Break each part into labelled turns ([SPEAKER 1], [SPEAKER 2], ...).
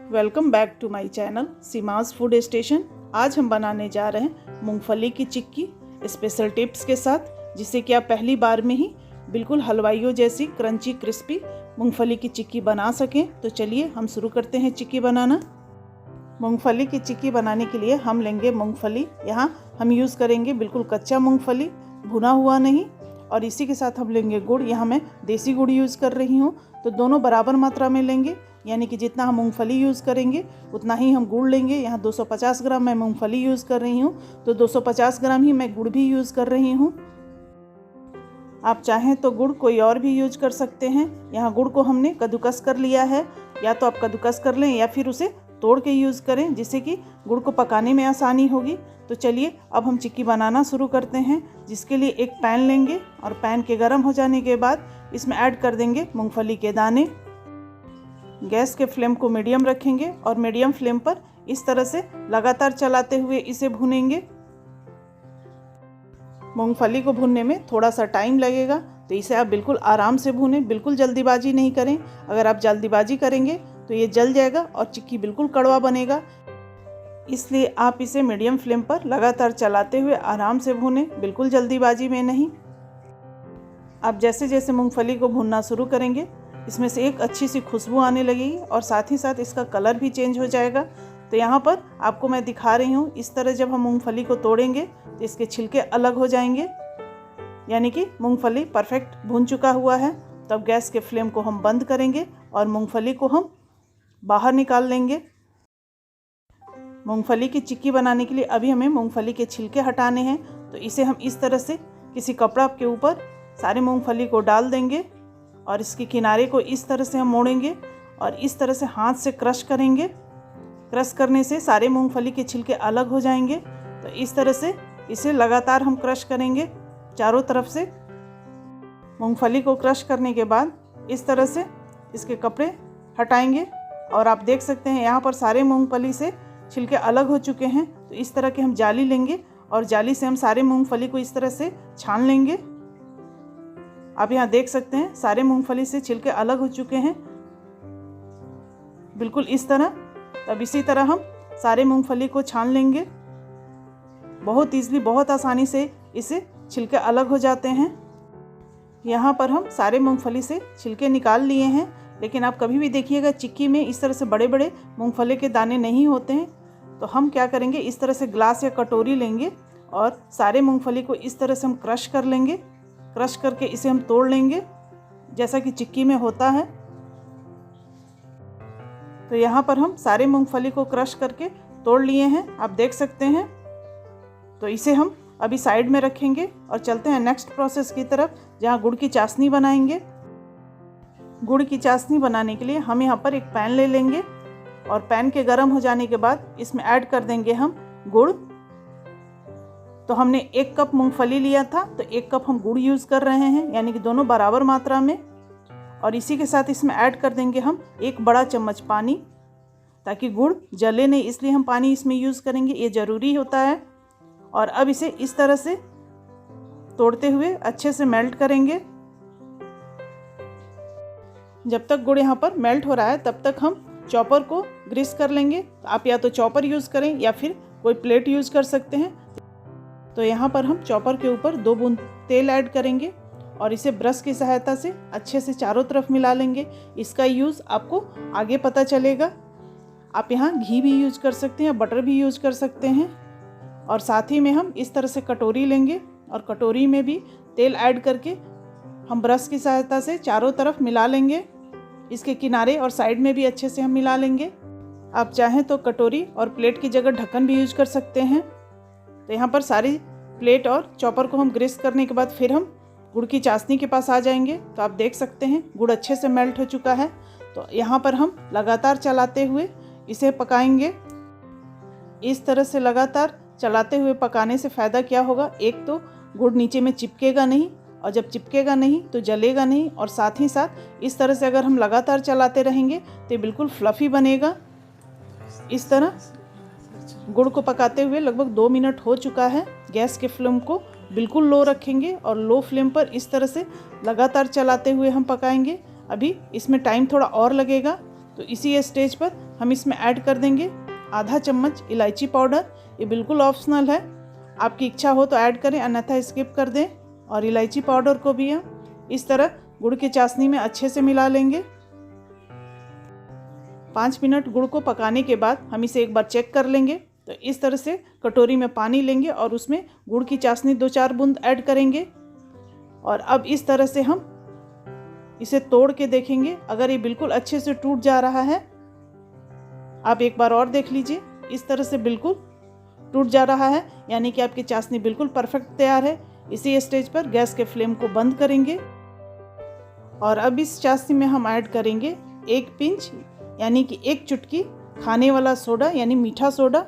[SPEAKER 1] Welcome back to my channel Seema's food station. आज हम बनाने जा रहे हैं मूंगफली की चिक्की स्पेशल टिप्स के साथ, जिससे कि आप पहली बार में ही बिल्कुल हलवाइयों जैसी क्रंची क्रिस्पी मूंगफली की चिक्की बना सकें। तो चलिए हम शुरू करते हैं चिक्की बनाना। मूंगफली की चिक्की बनाने के लिए हम लेंगे मूंगफली। यहाँ हम यूज़ करेंगे बिल्कुल कच्चा मूंगफली, भुना हुआ नहीं। और इसी के साथ हम लेंगे गुड़। यहाँ मैं देसी गुड़ यूज़ कर रही हूँ, तो दोनों बराबर मात्रा में लेंगे, यानी कि जितना हम मूंगफली यूज़ करेंगे उतना ही हम गुड़ लेंगे। यहाँ 250 ग्राम मैं मूंगफली यूज़ कर रही हूँ, तो 250 ग्राम ही मैं गुड़ भी यूज़ कर रही हूँ। आप चाहें तो गुड़ कोई और भी यूज कर सकते हैं। यहाँ गुड़ को हमने कद्दूकस कर लिया है, या तो आप कद्दूकस कर लें या फिर उसे तोड़ के यूज़ करें, जिससे कि गुड़ को पकाने में आसानी होगी। तो चलिए अब हम चिक्की बनाना शुरू करते हैं। जिसके लिए एक पैन लेंगे और पैन के गर्म हो जाने के बाद इसमें ऐड कर देंगे मूंगफली के दाने। गैस के फ्लेम को मीडियम रखेंगे और मीडियम फ्लेम पर इस तरह से लगातार चलाते हुए इसे भूनेंगे। मूंगफली को भूनने में थोड़ा सा टाइम लगेगा, तो इसे आप बिल्कुल आराम से भूनें, बिल्कुल जल्दीबाजी नहीं करें। अगर आप जल्दीबाजी करेंगे तो ये जल जाएगा और चिक्की बिल्कुल कड़वा बनेगा। इसलिए आप इसे मीडियम फ्लेम पर लगातार चलाते हुए आराम से भूनें, बिल्कुल जल्दीबाजी में नहीं। आप जैसे जैसे मूंगफली को भूनना शुरू करेंगे, इसमें से एक अच्छी सी खुशबू आने लगेगी और साथ ही साथ इसका कलर भी चेंज हो जाएगा। तो यहाँ पर आपको मैं दिखा रही हूँ, इस तरह जब हम मूंगफली को तोड़ेंगे तो इसके छिलके अलग हो जाएंगे, यानी कि मूंगफली परफेक्ट भून चुका हुआ है। तब गैस के फ्लेम को हम बंद करेंगे और मूंगफली को हम बाहर निकाल लेंगे। मूंगफली की चिक्की बनाने के लिए अभी हमें मूंगफली के छिलके हटाने हैं, तो इसे हम इस तरह से किसी कपड़ा के ऊपर सारे मूंगफली को डाल देंगे और इसके किनारे को इस तरह से हम मोड़ेंगे और इस तरह से हाथ से क्रश करेंगे। क्रश करने से सारे मूंगफली के छिलके अलग हो जाएंगे। तो इस तरह से इसे लगातार हम क्रश करेंगे चारों तरफ से। मूंगफली को क्रश करने के बाद इस तरह से इसके कपड़े हटाएंगे और आप देख सकते हैं यहाँ पर सारे मूंगफली से छिलके अलग हो चुके हैं। तो इस तरह के हम जाली लेंगे और जाली से हम सारे मूंगफली को इस तरह से छान लेंगे। आप यहाँ देख सकते हैं सारे मूंगफली से छिलके अलग हो चुके हैं, बिल्कुल इस तरह। तब इसी तरह हम सारे मूंगफली को छान लेंगे। बहुत ईजिली, बहुत आसानी से इसे छिलके अलग हो जाते हैं। यहाँ पर हम सारे मूंगफली से छिलके निकाल लिए हैं, लेकिन आप कभी भी देखिएगा चिक्की में इस तरह से बड़े बड़े मूंगफली के दाने नहीं होते हैं। तो हम क्या करेंगे, इस तरह से ग्लास या कटोरी लेंगे और सारे मूंगफली को इस तरह से हम क्रश कर लेंगे। क्रश करके इसे हम तोड़ लेंगे, जैसा कि चिक्की में होता है। तो यहाँ पर हम सारे मूंगफली को क्रश करके तोड़ लिए हैं, आप देख सकते हैं। तो इसे हम अभी साइड में रखेंगे और चलते हैं नेक्स्ट प्रोसेस की तरफ, जहाँ गुड़ की चाशनी बनाएंगे। गुड़ की चाशनी बनाने के लिए हम यहाँ पर एक पैन ले लेंगे और पैन के गर्म हो जाने के बाद इसमें ऐड कर देंगे हम गुड़। तो हमने 1 कप मूंगफली लिया था, तो 1 कप हम गुड़ यूज़ कर रहे हैं, यानी कि दोनों बराबर मात्रा में। और इसी के साथ इसमें ऐड कर देंगे हम 1 बड़ा चम्मच पानी, ताकि गुड़ जले नहीं, इसलिए हम पानी इसमें यूज़ करेंगे, ये ज़रूरी होता है। और अब इसे इस तरह से तोड़ते हुए अच्छे से मेल्ट करेंगे। जब तक गुड़ यहाँ पर मेल्ट हो रहा है तब तक हम चॉपर को ग्रीस कर लेंगे। आप या तो चॉपर यूज़ करें या फिर कोई प्लेट यूज़ कर सकते हैं। तो यहाँ पर हम चॉपर के ऊपर 2 बूंद तेल ऐड करेंगे और इसे ब्रश की सहायता से अच्छे से चारों तरफ मिला लेंगे। इसका यूज़ आपको आगे पता चलेगा। आप यहाँ घी भी यूज़ कर सकते हैं, बटर भी यूज़ कर सकते हैं। और साथ ही में हम इस तरह से कटोरी लेंगे और कटोरी में भी तेल ऐड करके हम ब्रश की सहायता से चारों तरफ मिला लेंगे। इसके किनारे और साइड में भी अच्छे से हम मिला लेंगे। आप चाहें तो कटोरी और प्लेट की जगह ढक्कन भी यूज़ कर सकते हैं। तो यहाँ पर सारी प्लेट और चॉपर को हम ग्रीस करने के बाद फिर हम गुड़ की चाशनी के पास आ जाएंगे। तो आप देख सकते हैं गुड़ अच्छे से मेल्ट हो चुका है। तो यहाँ पर हम लगातार चलाते हुए इसे पकाएंगे। इस तरह से लगातार चलाते हुए पकाने से फ़ायदा क्या होगा, एक तो गुड़ नीचे में चिपकेगा नहीं, और जब चिपकेगा नहीं तो जलेगा नहीं। और साथ ही साथ इस तरह से अगर हम लगातार चलाते रहेंगे तो बिल्कुल फ्लफ़ी बनेगा। इस तरह गुड़ को पकाते हुए लगभग 2 मिनट हो चुका है। गैस के फ्लेम को बिल्कुल लो रखेंगे और लो फ्लेम पर इस तरह से लगातार चलाते हुए हम पकाएंगे। अभी इसमें टाइम थोड़ा और लगेगा, तो इसी स्टेज पर हम इसमें ऐड कर देंगे आधा चम्मच इलायची पाउडर। ये बिल्कुल ऑप्शनल है, आपकी इच्छा हो तो ऐड करें अन्यथा स्किप कर दें। और इलायची पाउडर को भी हम इस तरह गुड़ की चाशनी में अच्छे से मिला लेंगे। 5 मिनट गुड़ को पकाने के बाद हम इसे एक बार चेक कर लेंगे। तो इस तरह से कटोरी में पानी लेंगे और उसमें गुड़ की चाशनी 2-4 बूंद ऐड करेंगे। और अब इस तरह से हम इसे तोड़ के देखेंगे, अगर ये बिल्कुल अच्छे से टूट जा रहा है, आप एक बार और देख लीजिए, इस तरह से बिल्कुल टूट जा रहा है, यानी कि आपकी चाशनी बिल्कुल परफेक्ट तैयार है। इसी स्टेज पर गैस के फ्लेम को बंद करेंगे और अब इस चाशनी में हम ऐड करेंगे 1 पिंच यानी कि 1 चुटकी खाने वाला सोडा यानी मीठा सोडा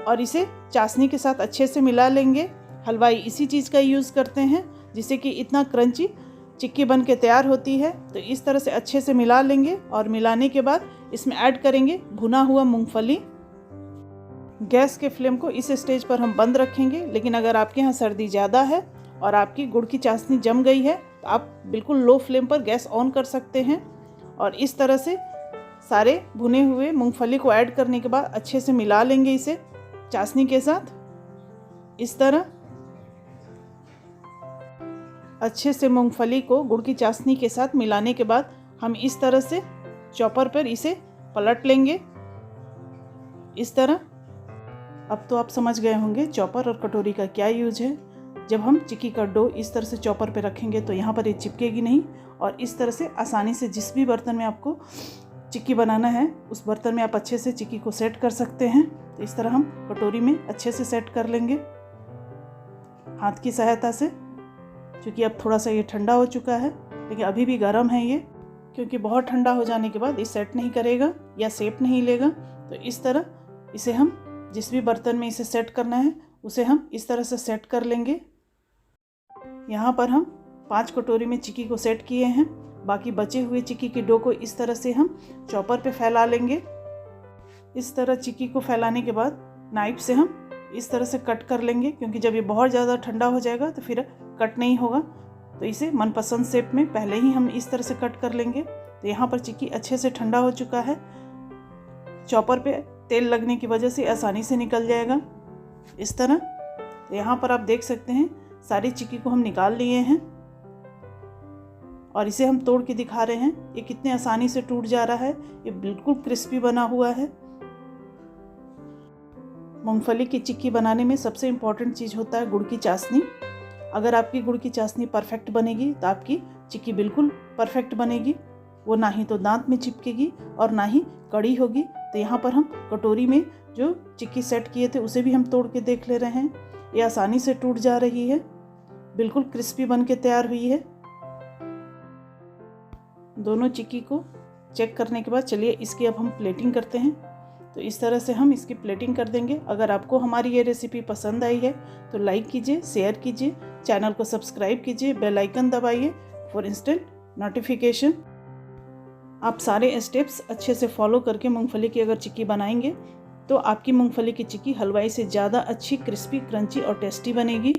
[SPEAKER 1] और इसे चाशनी के साथ अच्छे से मिला लेंगे। हलवाई इसी चीज़ का यूज़ करते हैं जिससे कि इतना क्रंची चिक्की बन के तैयार होती है। तो इस तरह से अच्छे से मिला लेंगे और मिलाने के बाद इसमें ऐड करेंगे भुना हुआ मूंगफली। गैस के फ्लेम को इस स्टेज पर हम बंद रखेंगे, लेकिन अगर आपके यहाँ सर्दी ज़्यादा है और आपकी गुड़ की चाशनी जम गई है तो आप बिल्कुल लो फ्लेम पर गैस ऑन कर सकते हैं। और इस तरह से सारे भुने हुए मूंगफली को ऐड करने के बाद अच्छे से मिला लेंगे इसे चाशनी के साथ। इस तरह अच्छे से मूंगफली को गुड़ की चाशनी के साथ मिलाने के बाद हम इस तरह से चॉपर पर इसे पलट लेंगे, इस तरह। अब तो आप समझ गए होंगे चॉपर और कटोरी का क्या यूज है। जब हम चिक्की का डो इस तरह से चॉपर पे रखेंगे तो यहाँ पर ये चिपकेगी नहीं और इस तरह से आसानी से जिस भी बर्तन में आपको चिक्की बनाना है उस बर्तन में आप अच्छे से चिक्की को सेट कर सकते हैं। तो इस तरह हम कटोरी में अच्छे से सेट कर लेंगे हाथ की सहायता से, क्योंकि अब थोड़ा सा ये ठंडा हो चुका है, लेकिन अभी भी गर्म है ये, क्योंकि बहुत ठंडा हो जाने के बाद ये सेट नहीं करेगा या शेप नहीं लेगा। तो इस तरह इसे हम जिस भी बर्तन में इसे सेट करना है उसे हम इस तरह से सेट कर लेंगे। यहाँ पर हम 5 कटोरी में चिक्की को सेट किए हैं। बाकी बचे हुए चिक्की के डो को इस तरह से हम चॉपर पे फैला लेंगे। इस तरह चिक्की को फैलाने के बाद नाइफ से हम इस तरह से कट कर लेंगे, क्योंकि जब ये बहुत ज़्यादा ठंडा हो जाएगा तो फिर कट नहीं होगा। तो इसे मनपसंद शेप में पहले ही हम इस तरह से कट कर लेंगे। तो यहाँ पर चिक्की अच्छे से ठंडा हो चुका है, चॉपर पे तेल लगने की वजह से आसानी से निकल जाएगा इस तरह। तो यहाँ पर आप देख सकते हैं सारी चिक्की को हम निकाल लिए हैं और इसे हम तोड़ के दिखा रहे हैं। ये कितने आसानी से टूट जा रहा है, ये बिल्कुल क्रिस्पी बना हुआ है। मूंगफली की चिक्की बनाने में सबसे इम्पॉर्टेंट चीज़ होता है गुड़ की चाशनी। अगर आपकी गुड़ की चाशनी परफेक्ट बनेगी तो आपकी चिक्की बिल्कुल परफेक्ट बनेगी, वो ना ही तो दांत में चिपकेगी और ना ही कड़ी होगी। तो यहाँ पर हम कटोरी में जो चिक्की सेट किए थे उसे भी हम तोड़ के देख ले रहे हैं। ये आसानी से टूट जा रही है, बिल्कुल क्रिस्पी बन के तैयार हुई है। दोनों चिक्की को चेक करने के बाद चलिए इसकी अब हम प्लेटिंग करते हैं। तो इस तरह से हम इसकी प्लेटिंग कर देंगे। अगर आपको हमारी ये रेसिपी पसंद आई है तो लाइक कीजिए, शेयर कीजिए, चैनल को सब्सक्राइब कीजिए, बेल आइकन दबाइए फॉर इंस्टेंट नोटिफिकेशन। आप सारे स्टेप्स अच्छे से फॉलो करके मूंगफली की अगर चिक्की बनाएंगे तो आपकी मूंगफली की चिक्की हलवाई से ज़्यादा अच्छी, क्रिस्पी, क्रंची और टेस्टी बनेगी।